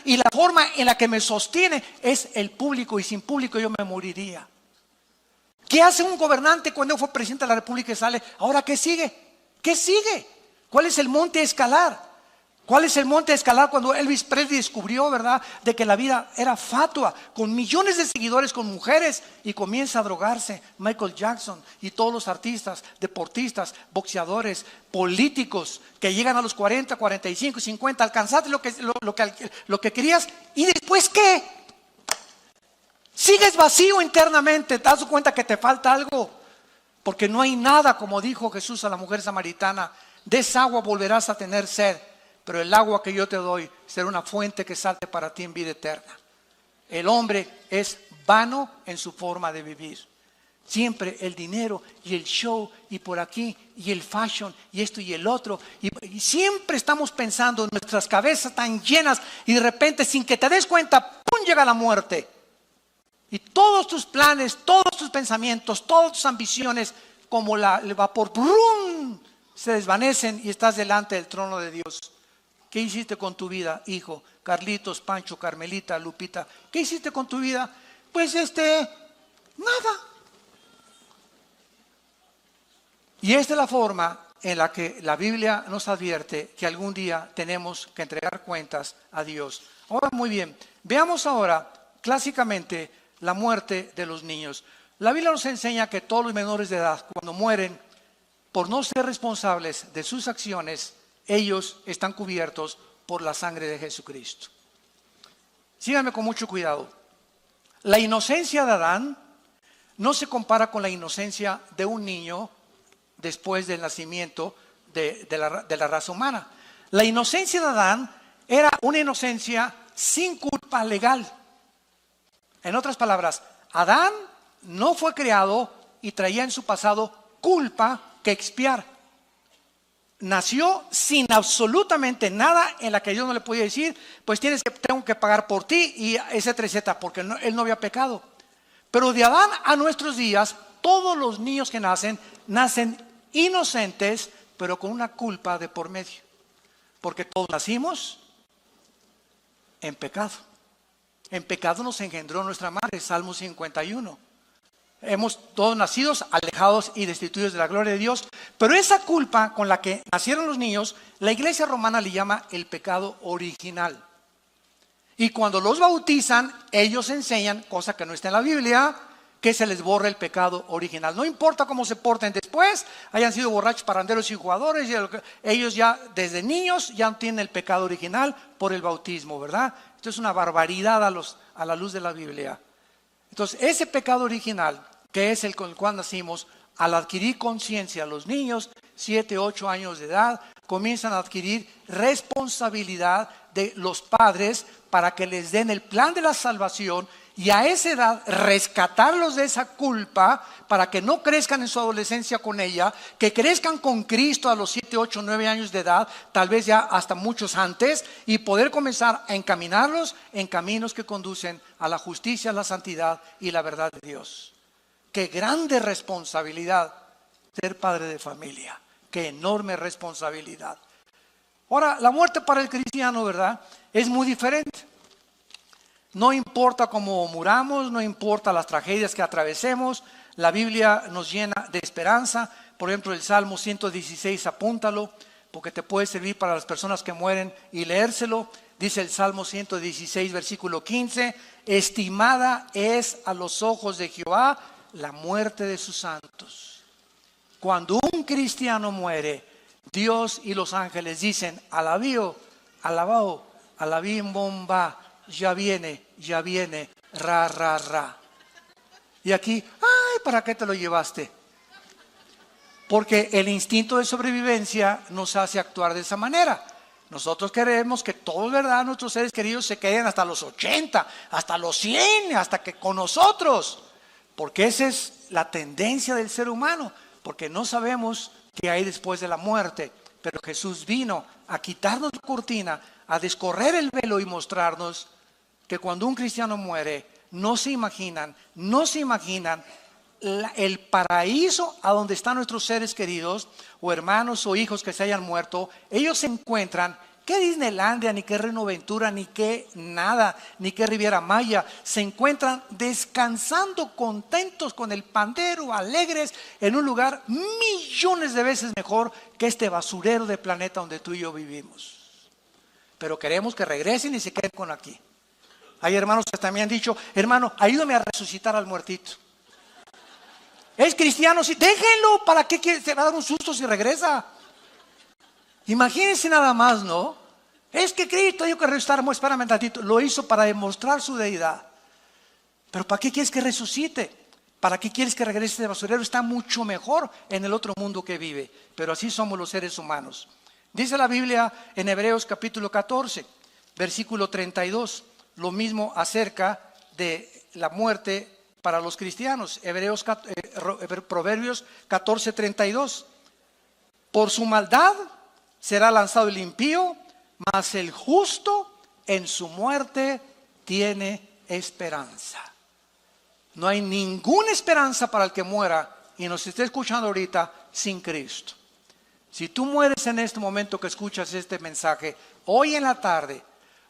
S1: y la forma en la que me sostiene es el público, y sin público yo me moriría. ¿Qué hace un gobernante cuando fue presidente de la República y sale? ¿Ahora qué sigue? ¿Qué sigue? ¿Cuál es el monte a escalar? ¿Cuál es el monte a escalar cuando Elvis Presley descubrió, verdad, de que la vida era fatua, con millones de seguidores, con mujeres, y comienza a drogarse? Michael Jackson y todos los artistas, deportistas, boxeadores, políticos que llegan a los 40, 45, 50, alcanzaste lo que querías, ¿y después qué? Sigues vacío internamente, te das cuenta que te falta algo, porque no hay nada, como dijo Jesús a la mujer samaritana: de esa agua volverás a tener sed, pero el agua que yo te doy será una fuente que salte para ti en vida eterna. El hombre es vano en su forma de vivir. Siempre el dinero y el show y por aquí y el fashion y esto y el otro. Y siempre estamos pensando, nuestras cabezas tan llenas, y de repente, sin que te des cuenta, ¡pum!, llega la muerte. Y todos tus planes, todos tus pensamientos, todas tus ambiciones, como el vapor, ¡brum!, se desvanecen y estás delante del trono de Dios. ¿Qué hiciste con tu vida, hijo? Carlitos, Pancho, Carmelita, Lupita, ¿qué hiciste con tu vida? Pues nada. Y esta es la forma en la que la Biblia nos advierte que algún día tenemos que entregar cuentas a Dios. Ahora, muy bien, veamos ahora clásicamente la muerte de los niños. La Biblia nos enseña que todos los menores de edad, cuando mueren por no ser responsables de sus acciones, ellos están cubiertos por la sangre de Jesucristo. Síganme con mucho cuidado. La inocencia de Adán no se compara con la inocencia de un niño después del nacimiento de la raza humana. La inocencia de Adán era una inocencia sin culpa legal. En otras palabras, Adán no fue creado y traía en su pasado culpa que expiar. Nació sin absolutamente nada en la que Dios no le podía decir: pues tengo que pagar por ti, y etcétera, etcétera, porque él no había pecado. Pero de Adán a nuestros días, todos los niños que nacen inocentes, pero con una culpa de por medio, porque todos nacimos en pecado. En pecado nos engendró nuestra madre, Salmo 51. Hemos todos nacidos alejados y destituidos de la gloria de Dios. Pero esa culpa con la que nacieron los niños, la Iglesia romana le llama el pecado original. Y cuando los bautizan, ellos enseñan, cosa que no está en la Biblia, que se les borra el pecado original. No importa cómo se porten después, hayan sido borrachos, parranderos y jugadores, ellos ya desde niños ya no tienen el pecado original por el bautismo, ¿verdad? Esto es una barbaridad a la luz de la Biblia. Entonces, ese pecado original, que es el con el cual nacimos, al adquirir conciencia, los niños, 7, 8 años de edad, comienzan a adquirir responsabilidad de los padres para que les den el plan de la salvación, y a esa edad rescatarlos de esa culpa para que no crezcan en su adolescencia con ella, que crezcan con Cristo a los 7, 8, 9 años de edad, tal vez ya hasta muchos antes, y poder comenzar a encaminarlos en caminos que conducen a la justicia, la santidad y la verdad de Dios. Qué grande responsabilidad ser padre de familia, qué enorme responsabilidad. Ahora, la muerte para el cristiano, ¿verdad?, es muy diferente. No importa cómo muramos, no importa las tragedias que atravesemos, la Biblia nos llena de esperanza. Por ejemplo, el Salmo 116, apúntalo, porque te puede servir para las personas que mueren y leérselo. Dice el Salmo 116, versículo 15: estimada es a los ojos de Jehová la muerte de sus santos. Cuando un cristiano muere, Dios y los ángeles dicen: alabío, alabado, alabim bomba, ya viene, ra, ra, ra. Y aquí, ay, ¿para qué te lo llevaste? Porque el instinto de sobrevivencia nos hace actuar de esa manera. Nosotros queremos que todos, ¿verdad?, nuestros seres queridos se queden hasta los 80, hasta los 100, hasta que con nosotros. Porque esa es la tendencia del ser humano. Porque no sabemos qué hay después de la muerte. Pero Jesús vino a quitarnos la cortina, a descorrer el velo y mostrarnos que cuando un cristiano muere, no se imaginan el paraíso a donde están nuestros seres queridos o hermanos o hijos que se hayan muerto. Ellos se encuentran, qué Disneylandia, ni qué Reno Ventura, ni qué nada, ni qué Riviera Maya, se encuentran descansando contentos con el pandero, alegres, en un lugar millones de veces mejor que este basurero de planeta donde tú y yo vivimos. Pero queremos que regresen y se queden con aquí. Hay hermanos que también han dicho, hermano, ayúdame a resucitar al muertito. Es cristiano, sí, déjenlo, ¿para qué quiere? Se va a dar un susto si regresa. Imagínense nada más, ¿no? Es que Cristo dijo que resucitáramos, espérame un tantito, lo hizo para demostrar su deidad. Pero ¿para qué quieres que resucite? ¿Para qué quieres que regrese de basurero? Está mucho mejor en el otro mundo que vive. Pero así somos los seres humanos. Dice la Biblia en Hebreos capítulo 14, versículo 32, lo mismo acerca de la muerte para los cristianos. Proverbios 14, 32. Por su maldad será lanzado el impío, mas el justo en su muerte tiene esperanza. No hay ninguna esperanza para el que muera y nos esté escuchando ahorita sin Cristo. Si tú mueres en este momento que escuchas este mensaje, hoy en la tarde,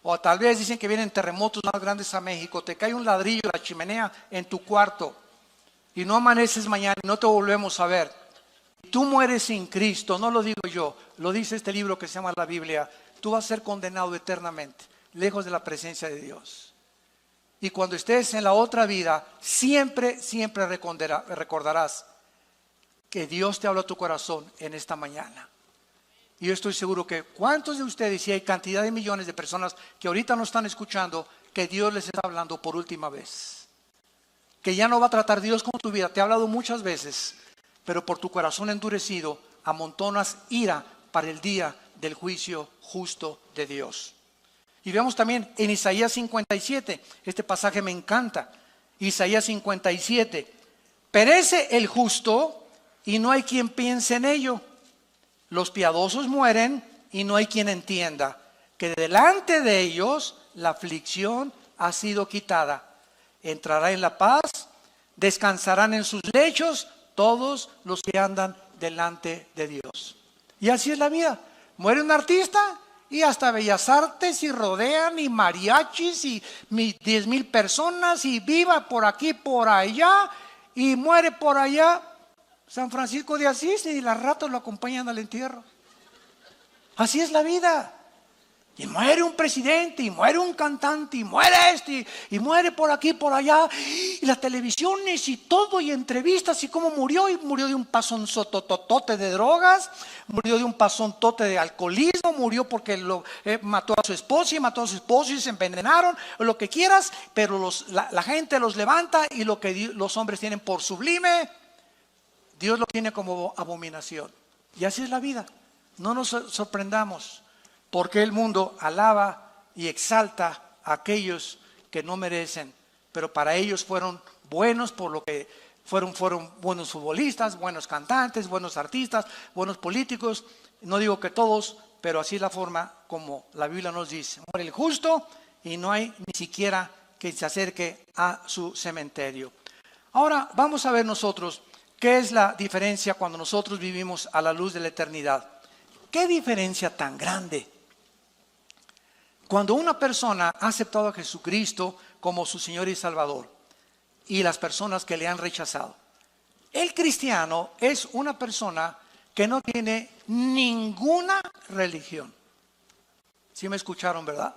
S1: o tal vez dicen que vienen terremotos más grandes a México, te cae un ladrillo de la chimenea en tu cuarto y no amaneces mañana y no te volvemos a ver. Tú mueres sin Cristo, no lo digo yo, lo dice este libro que se llama la Biblia. Tú vas a ser condenado eternamente, lejos de la presencia de Dios. Y cuando estés en la otra vida, siempre recordarás que Dios te habló a tu corazón en esta mañana. Y yo estoy seguro que cuántos de ustedes, y hay cantidad de millones de personas que ahorita no están escuchando, que Dios les está hablando por última vez. Que ya no va a tratar Dios con tu vida, te ha hablado muchas veces, pero por tu corazón endurecido amontonas ira para el día del juicio justo de Dios. Y vemos también en Isaías 57, este pasaje me encanta. Isaías 57, perece el justo y no hay quien piense en ello. Los piadosos mueren y no hay quien entienda que delante de ellos la aflicción ha sido quitada. Entrará en la paz, descansarán en sus lechos todos los que andan delante de Dios. Y así es la vida. Muere un artista y hasta Bellas Artes y rodean y mariachis y 10,000 personas y viva por aquí, por allá, y muere por allá San Francisco de Asís y las ratas lo acompañan al entierro. Así es la vida. Y muere un presidente, y muere un cantante, y muere este, y muere por aquí, por allá, y las televisiones y todo, y entrevistas, y cómo murió, y murió de un pasonzototote de drogas, murió de un pasontote de alcoholismo, murió porque mató a su esposa, y mató a su esposo, y se envenenaron, o lo que quieras, pero la gente los levanta, y lo que los hombres tienen por sublime, Dios lo tiene como abominación. Y así es la vida. No nos sorprendamos. Porque el mundo alaba y exalta a aquellos que no merecen, pero para ellos fueron buenos por lo que fueron buenos futbolistas, buenos cantantes, buenos artistas, buenos políticos. No digo que todos, pero así es la forma como la Biblia nos dice. Muere el justo y no hay ni siquiera quien se acerque a su cementerio. Ahora vamos a ver nosotros qué es la diferencia cuando nosotros vivimos a la luz de la eternidad. ¿Qué diferencia tan grande? Cuando una persona ha aceptado a Jesucristo como su Señor y Salvador y las personas que le han rechazado, el cristiano es una persona que no tiene ninguna religión. ¿Sí me escucharon, verdad?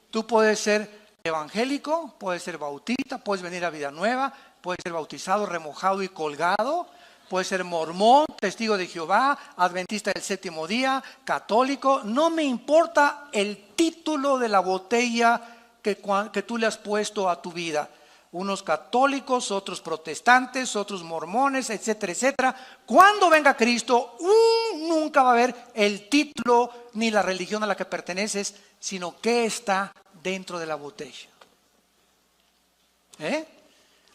S1: Tú puedes ser evangélico, puedes ser bautista, puedes venir a Vida Nueva, puedes ser bautizado, remojado y colgado, puedes ser mormón, testigo de Jehová, adventista del séptimo día, católico. No me importa el título de la botella que tú le has puesto a tu vida. Unos católicos, otros protestantes, otros mormones, etcétera, etcétera. Cuando venga Cristo, nunca va a haber el título ni la religión a la que perteneces, sino qué está dentro de la botella.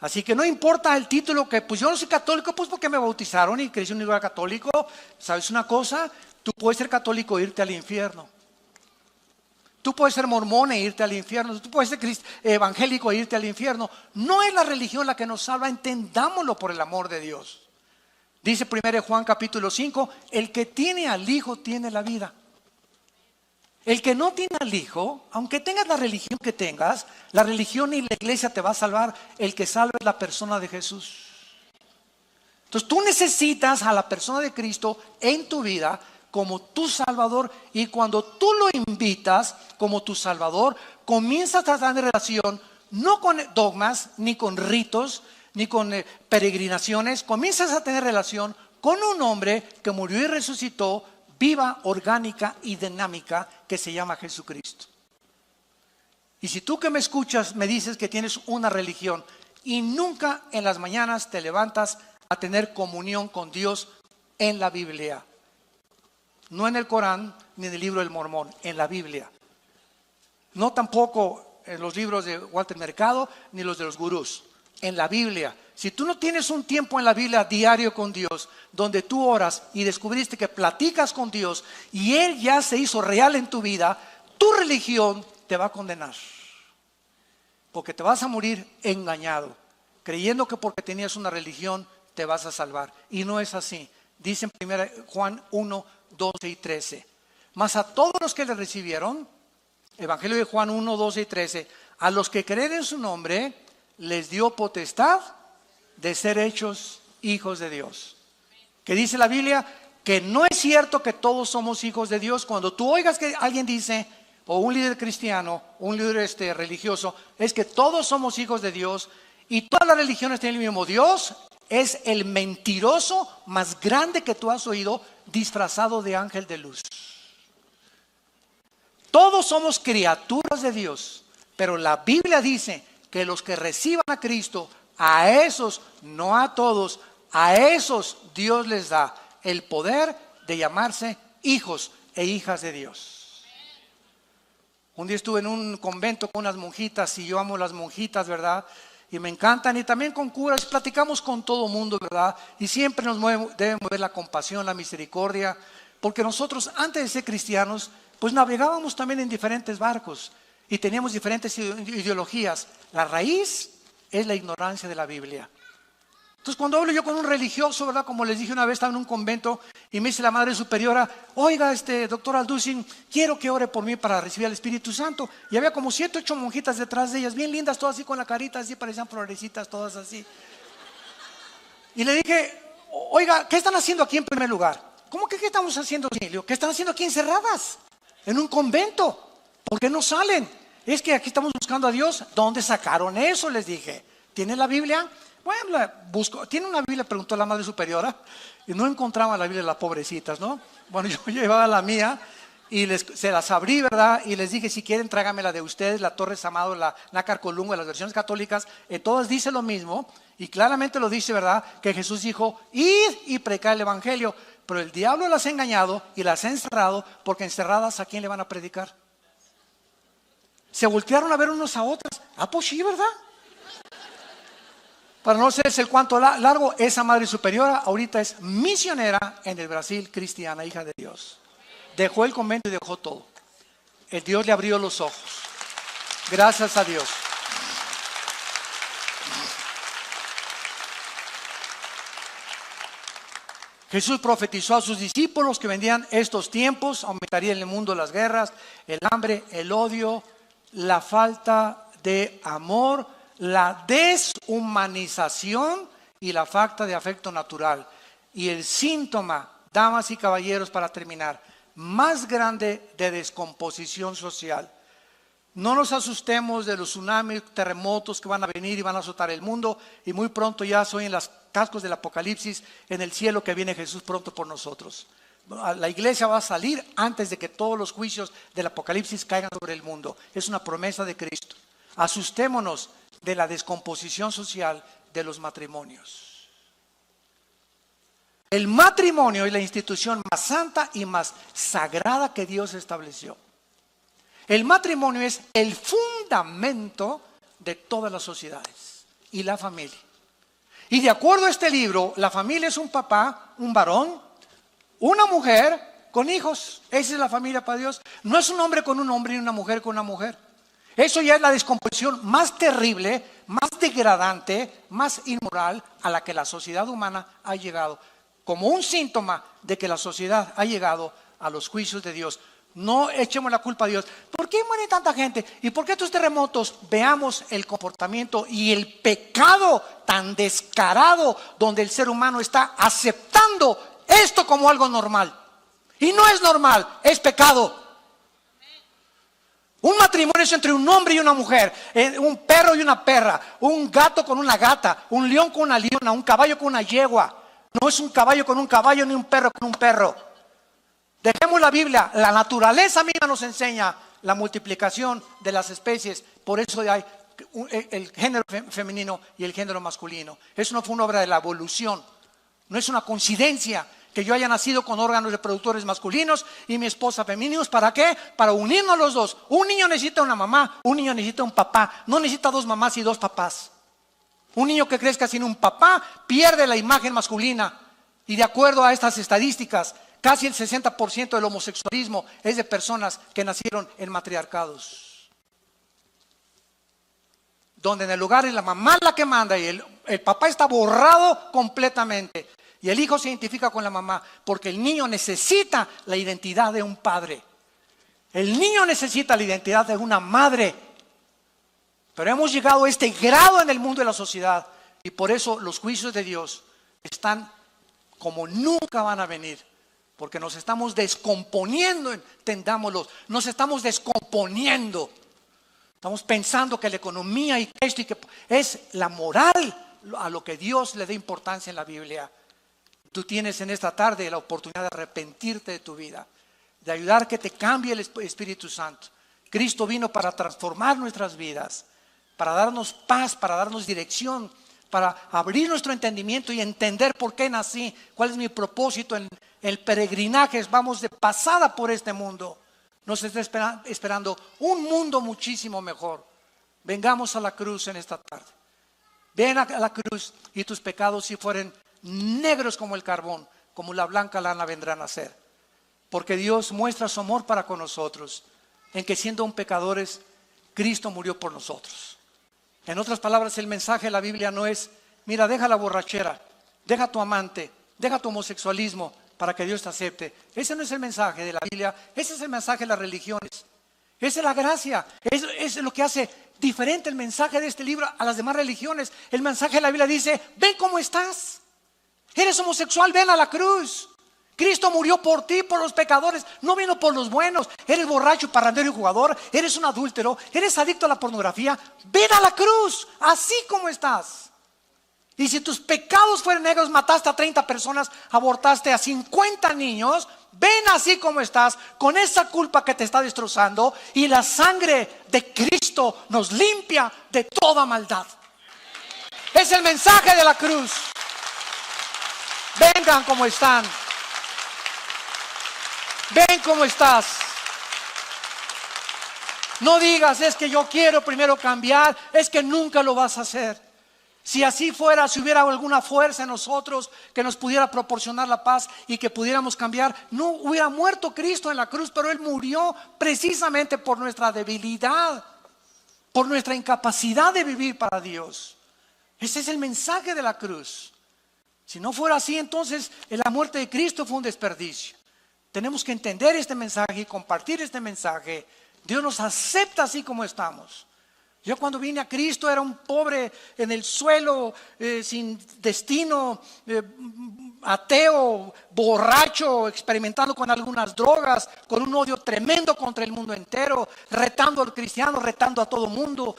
S1: Así que no importa el título, que pues yo no soy católico, pues porque me bautizaron y crecí en un lugar católico. ¿Sabes una cosa? Tú puedes ser católico e irte al infierno. Tú puedes ser mormón e irte al infierno. Tú puedes ser evangélico e irte al infierno. No es la religión la que nos salva, entendámoslo por el amor de Dios. Dice 1 Juan capítulo 5, el que tiene al Hijo tiene la vida. El que no tiene al Hijo, aunque tengas la religión que tengas, la religión y la iglesia te va a salvar. El que salva es la persona de Jesús. Entonces tú necesitas a la persona de Cristo en tu vida como tu Salvador, y cuando tú lo invitas como tu Salvador, comienzas a tener relación no con dogmas, ni con ritos, ni con peregrinaciones. Comienzas a tener relación con un hombre que murió y resucitó, viva, orgánica y dinámica, que se llama Jesucristo. Y si tú que me escuchas me dices que tienes una religión y nunca en las mañanas te levantas a tener comunión con Dios en la Biblia, no en el Corán ni en el libro del Mormón, en la Biblia, no tampoco en los libros de Walter Mercado ni los de los gurús, en la Biblia. Si tú no tienes un tiempo en la Biblia diario con Dios, donde tú oras y descubriste que platicas con Dios y Él ya se hizo real en tu vida, tu religión te va a condenar. Porque te vas a morir engañado, creyendo que porque tenías una religión te vas a salvar. Y no es así. Dice en 1 Juan 1, 12 y 13. Mas a todos los que le recibieron, Evangelio de Juan 1, 12 y 13, a los que creen en su nombre, les dio potestad de ser hechos hijos de Dios. Que dice la Biblia que no es cierto que todos somos hijos de Dios. Cuando tú oigas que alguien dice, o un líder cristiano, un líder religioso, es que todos somos hijos de Dios y todas las religiones tienen el mismo Dios, es el mentiroso más grande que tú has oído, disfrazado de ángel de luz. Todos somos criaturas de Dios, pero la Biblia dice que los que reciban a Cristo, a esos, no a todos, a esos Dios les da el poder de llamarse hijos e hijas de Dios. Un día estuve en un convento con unas monjitas, y yo amo las monjitas, ¿verdad? Y me encantan, y también con curas, platicamos con todo mundo, ¿verdad? Y siempre nos debe mover la compasión, la misericordia, porque nosotros antes de ser cristianos, pues navegábamos también en diferentes barcos y teníamos diferentes ideologías. La raíz es la ignorancia de la Biblia. Entonces cuando hablo yo con un religioso, ¿verdad? Como les dije una vez, estaba en un convento y me dice la Madre Superiora, oiga, doctor Alducin, quiero que ore por mí para recibir al Espíritu Santo. Y había como 7, 8 monjitas detrás de ellas, bien lindas, todas así con la carita, así parecían florecitas, todas así. Y le dije, oiga, ¿qué están haciendo aquí en primer lugar? ¿Cómo que qué estamos haciendo, Silvio? ¿Qué están haciendo aquí encerradas? En un convento. ¿Por qué no salen? Es que aquí estamos buscando a Dios. ¿Dónde sacaron eso? Les dije. ¿Tiene la Biblia? Bueno, la busco. ¿Tiene una Biblia? Preguntó la Madre Superiora. Y no encontraba la Biblia de las pobrecitas, ¿no? Bueno, yo llevaba la mía y se las abrí, ¿verdad? Y les dije, si quieren, tráigame la de ustedes, la Torres Amado, la Nácar Colunga, las versiones católicas. Todas dice lo mismo. Y claramente lo dice, ¿verdad? Que Jesús dijo, id y predicar el Evangelio. Pero el diablo las ha engañado y las ha encerrado, porque encerradas, ¿a quién le van a predicar? Se voltearon a ver unos a otras. Ah, pues sí, ¿verdad? Para no hacerse el cuento largo, esa Madre Superiora ahorita es misionera en el Brasil, cristiana, hija de Dios. Dejó el convento y dejó todo. El Dios le abrió los ojos. Gracias a Dios. Jesús profetizó a sus discípulos que vendrían estos tiempos, aumentaría en el mundo las guerras, el hambre, el odio, la falta de amor, la deshumanización y la falta de afecto natural. Y el síntoma, damas y caballeros, para terminar, más grande de descomposición social. No nos asustemos de los tsunamis, terremotos que van a venir y van a azotar el mundo, y muy pronto ya se oyen las cascos del Apocalipsis en el cielo, que viene Jesús pronto por nosotros. La iglesia va a salir antes de que todos los juicios del Apocalipsis caigan sobre el mundo. Es una promesa de Cristo. Asustémonos de la descomposición social de los matrimonios. El matrimonio es la institución más santa y más sagrada que Dios estableció. El matrimonio es el fundamento de todas las sociedades y la familia. Y de acuerdo a este libro, la familia es un papá, un varón, una mujer con hijos. Esa es la familia para Dios. No es un hombre con un hombre y una mujer con una mujer. Eso ya es la descomposición más terrible, más degradante, más inmoral a la que la sociedad humana ha llegado. Como un síntoma de que la sociedad ha llegado a los juicios de Dios. No echemos la culpa a Dios. ¿Por qué muere tanta gente? ¿Y por qué estos terremotos? Veamos el comportamiento y el pecado tan descarado donde el ser humano está aceptando esto como algo normal. Y no es normal, es pecado. Un matrimonio es entre un hombre y una mujer, un perro y una perra, un gato con una gata, un león con una leona, un caballo con una yegua. No es un caballo con un caballo ni un perro con un perro. Dejemos la Biblia, la naturaleza misma nos enseña la multiplicación de las especies. Por eso hay el género femenino y el género masculino. Eso no fue una obra de la evolución. No es una coincidencia que yo haya nacido con órganos reproductores masculinos y mi esposa femeninos. ¿Para qué? Para unirnos los dos. Un niño necesita una mamá, un niño necesita un papá. No necesita dos mamás y dos papás. Un niño que crezca sin un papá pierde la imagen masculina. Y de acuerdo a estas estadísticas, casi el 60% del homosexualismo es de personas que nacieron en matriarcados. Donde en el lugar es la mamá la que manda y el papá está borrado completamente. Y el hijo se identifica con la mamá porque el niño necesita la identidad de un padre. El niño necesita la identidad de una madre. Pero hemos llegado a este grado en el mundo de la sociedad y por eso los juicios de Dios están como nunca van a venir. Porque nos estamos descomponiendo, entendámoslo, nos estamos descomponiendo. Estamos pensando que la economía y esto y que es la moral a lo que Dios le da importancia en la Biblia. Tú tienes en esta tarde la oportunidad de arrepentirte de tu vida, de ayudar a que te cambie el Espíritu Santo. Cristo vino para transformar nuestras vidas, para darnos paz, para darnos dirección, para abrir nuestro entendimiento y entender por qué nací, cuál es mi propósito en el peregrinaje. Vamos de pasada por este mundo. Nos está esperando un mundo muchísimo mejor. Vengamos a la cruz en esta tarde. Ven a la cruz y tus pecados, si fueren negros como el carbón, como la blanca lana, vendrán a ser. Porque Dios muestra su amor para con nosotros, en que siendo un pecadores, Cristo murió por nosotros. En otras palabras, el mensaje de la Biblia no es: mira, deja la borrachera, deja tu amante, deja tu homosexualismo para que Dios te acepte. Ese no es el mensaje de la Biblia, ese es el mensaje de las religiones. Esa es la gracia, es lo que hace diferente el mensaje de este libro a las demás religiones. El mensaje de la Biblia dice: ven cómo estás, eres homosexual, ven a la cruz. Cristo murió por ti, por los pecadores, no vino por los buenos. Eres borracho, parrandero y jugador, eres un adúltero, eres adicto a la pornografía, ven a la cruz, así como estás. Y si tus pecados fueron negros, mataste a 30 personas, abortaste a 50 niños, ven así como estás, con esa culpa que te está destrozando, y la sangre de Cristo nos limpia de toda maldad. Es el mensaje de la cruz. Vengan como están. Ven cómo estás. No digas: es que yo quiero primero cambiar. Es que nunca lo vas a hacer. Si así fuera, si hubiera alguna fuerza en nosotros que nos pudiera proporcionar la paz y que pudiéramos cambiar, no hubiera muerto Cristo en la cruz. Pero Él murió precisamente por nuestra debilidad, por nuestra incapacidad de vivir para Dios. Ese es el mensaje de la cruz. Si no fuera así, entonces la muerte de Cristo fue un desperdicio. Tenemos que entender este mensaje y compartir este mensaje. Dios nos acepta así como estamos. Yo cuando vine a Cristo era un pobre en el suelo, sin destino, ateo, borracho, experimentando con algunas drogas, con un odio tremendo contra el mundo entero, retando al cristiano, retando a todo mundo,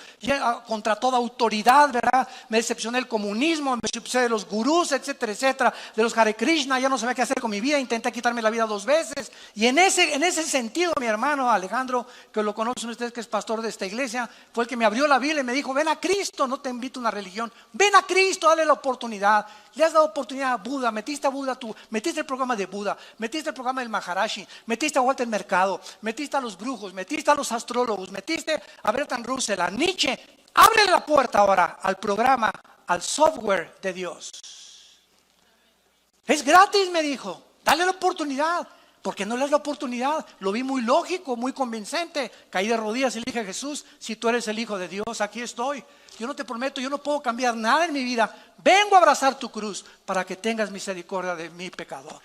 S1: contra toda autoridad, ¿verdad? Me decepcioné del comunismo, me decepcioné de los gurús, etcétera, etcétera, de los Hare Krishna. Ya no sabía qué hacer con mi vida, intenté quitarme la vida 2 veces. Y en ese sentido, mi hermano Alejandro, que lo conocen ustedes, que es pastor de esta iglesia, fue el que me abrió la Biblia y me dijo: ven a Cristo, no te invito a una religión, ven a Cristo, dale la oportunidad. Le has dado oportunidad a Buda, metiste a Buda tú, metiste el programa de Buda, metiste el programa del Maharashi, metiste a Walter Mercado, metiste a los brujos, metiste a los astrólogos, metiste a Bertrand Russell, a Nietzsche. Abre la puerta ahora al programa, al software de Dios. Es gratis, me dijo, dale la oportunidad. ¿Por qué no le das la oportunidad? Lo vi muy lógico, muy convincente. Caí de rodillas y le dije: Jesús, si tú eres el Hijo de Dios, aquí estoy. Yo no te prometo, yo no puedo cambiar nada en mi vida. Vengo a abrazar tu cruz para que tengas misericordia de mi pecador.